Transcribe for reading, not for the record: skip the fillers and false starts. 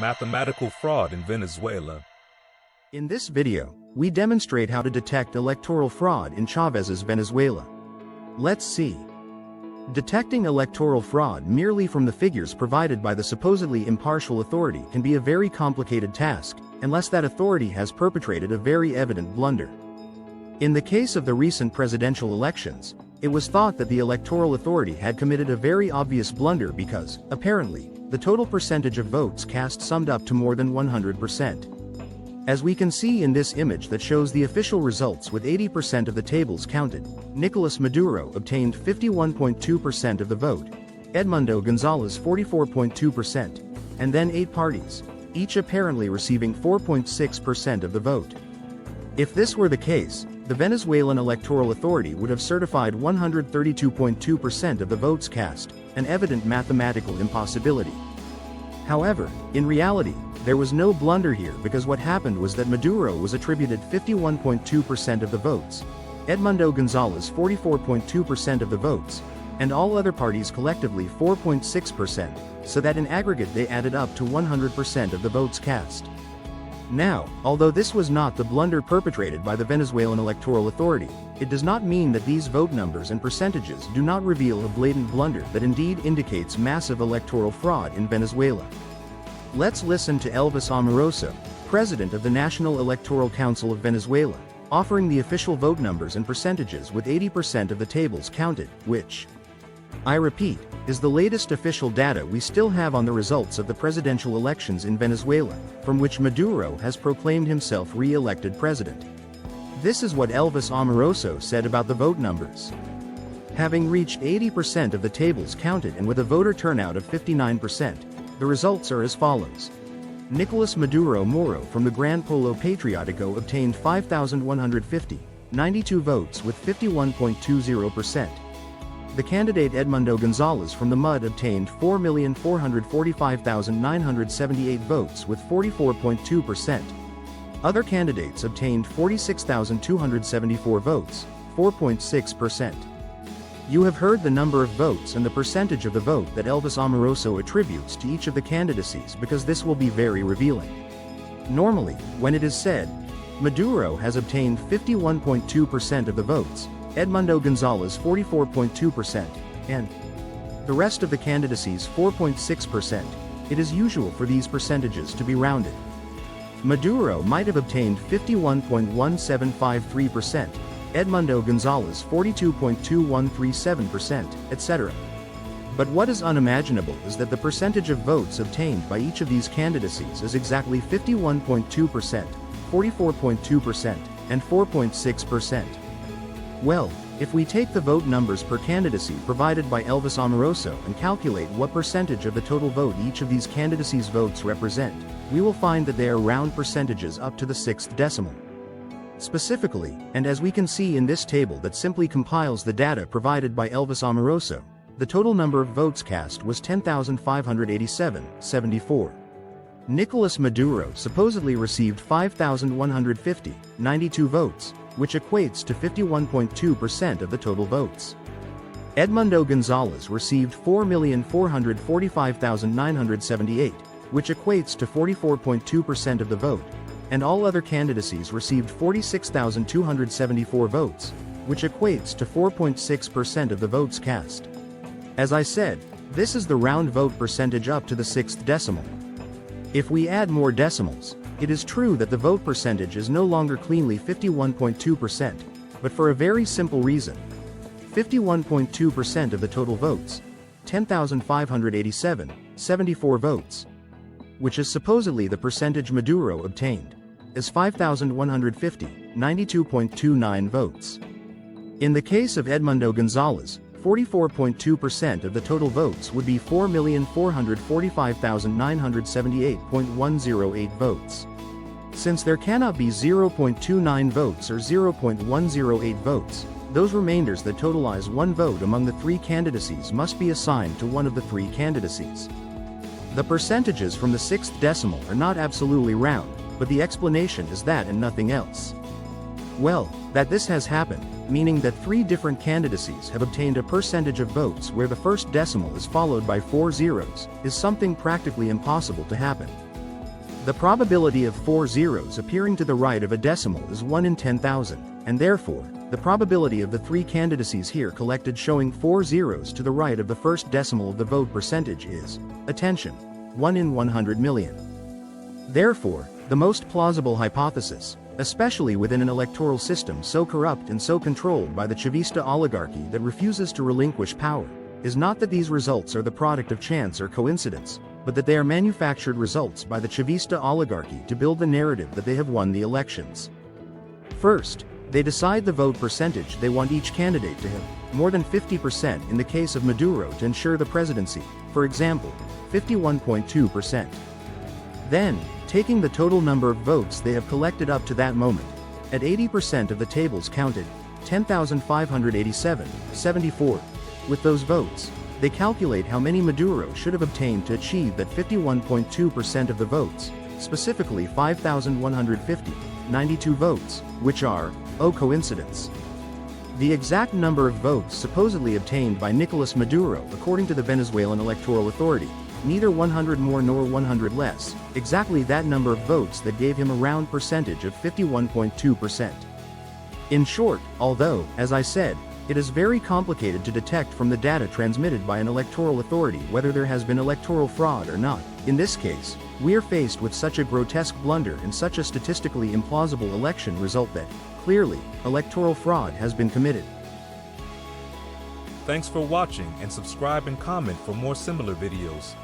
Mathematical fraud in Venezuela. In this video, we demonstrate how to detect electoral fraud in Chavez's Venezuela. Let's see. Detecting electoral fraud merely from the figures provided by the supposedly impartial authority can be a very complicated task, unless that authority has perpetrated a very evident blunder. In the case of the recent presidential elections, it was thought that the electoral authority had committed a very obvious blunder because, apparently, the total percentage of votes cast summed up to more than 100%. As we can see in this image that shows the official results with 80% of the tables counted, Nicolás Maduro obtained 51.2% of the vote, Edmundo González 44.2%, and then 8 parties, each apparently receiving 4.6% of the vote. If this were the case, the Venezuelan Electoral Authority would have certified 132.2% of the votes cast, an evident mathematical impossibility. However, in reality, there was no blunder here because what happened was that Maduro was attributed 51.2% of the votes, Edmundo González 44.2% of the votes, and all other parties collectively 4.6%, so that in aggregate they added up to 100% of the votes cast. Now, although this was not the blunder perpetrated by the Venezuelan Electoral Authority, it does not mean that these vote numbers and percentages do not reveal a blatant blunder that indeed indicates massive electoral fraud in Venezuela. Let's listen to Elvis Amoroso, president of the National Electoral Council of Venezuela, offering the official vote numbers and percentages with 80% of the tables counted, which, I repeat, is the latest official data we still have on the results of the presidential elections in Venezuela, from which Maduro has proclaimed himself re-elected president. This is what Elvis Amoroso said about the vote numbers. Having reached 80% of the tables counted and with a voter turnout of 59%, the results are as follows. Nicolás Maduro Moro from the Gran Polo Patriotico obtained 5,150, 92 votes with 51.20%. The candidate Edmundo González from the MUD obtained 4,445,978 votes with 44.2%. Other candidates obtained 46,274 votes, 4.6%. You have heard the number of votes and the percentage of the vote that Elvis Amoroso attributes to each of the candidacies because this will be very revealing. Normally, when it is said, Maduro has obtained 51.2% of the votes, Edmundo González 44.2%, and the rest of the candidacies 4.6%, it is usual for these percentages to be rounded. Maduro might have obtained 51.1753%, Edmundo González 42.2137%, etc. But what is unimaginable is that the percentage of votes obtained by each of these candidacies is exactly 51.2%, 44.2%, and 4.6%. Well, if we take the vote numbers per candidacy provided by Elvis Amoroso and calculate what percentage of the total vote each of these candidacies' votes represent, we will find that they are round percentages up to the 6th decimal. Specifically, and as we can see in this table that simply compiles the data provided by Elvis Amoroso, the total number of votes cast was 10,587.74. Nicolás Maduro supposedly received 5,150, 92 votes, which equates to 51.2% of the total votes. Edmundo González received 4,445,978, which equates to 44.2% of the vote, and all other candidacies received 46,274 votes, which equates to 4.6% of the votes cast. As I said, this is the round vote percentage up to the 6th decimal. If we add more decimals, it is true that the vote percentage is no longer cleanly 51.2%, but for a very simple reason. 51.2% of the total votes, 10,587.74 votes, which is supposedly the percentage Maduro obtained, is 5,150, 92.29 votes. In the case of Edmundo González, 44.2% of the total votes would be 4,445,978.108 votes. Since there cannot be 0.29 votes or 0.108 votes, those remainders that totalize one vote among the 3 candidacies must be assigned to one of the 3 candidacies. The percentages from the 6th decimal are not absolutely round, but the explanation is that and nothing else. Well, that this has happened, meaning that 3 different candidacies have obtained a percentage of votes where the first decimal is followed by 4 zeros, is something practically impossible to happen. The probability of 4 zeros appearing to the right of a decimal is 1 in 10,000, and therefore, the probability of the 3 candidacies here collected showing 4 zeros to the right of the first decimal of the vote percentage is, attention, 1 in 100 million. Therefore, the most plausible hypothesis, especially within an electoral system so corrupt and so controlled by the Chavista oligarchy that refuses to relinquish power, is not that these results are the product of chance or coincidence, but that they are manufactured results by the Chavista oligarchy to build the narrative that they have won the elections. First, they decide the vote percentage they want each candidate to have, more than 50% in the case of Maduro to ensure the presidency, for example, 51.2%. Then, taking the total number of votes they have collected up to that moment, at 80% of the tables counted, 10,587, 74, with those votes, they calculate how many Maduro should have obtained to achieve that 51.2% of the votes, specifically 5,150, 92 votes, which are, oh coincidence, the exact number of votes supposedly obtained by Nicolás Maduro according to the Venezuelan Electoral Authority, neither 100 more nor 100 less, exactly that number of votes that gave him a round percentage of 51.2%. In short, although, as I said, it is very complicated to detect from the data transmitted by an electoral authority whether there has been electoral fraud or not, in this case, we are faced with such a grotesque blunder and such a statistically implausible election result that, clearly, electoral fraud has been committed. Thanks for watching and subscribe and comment for more similar videos.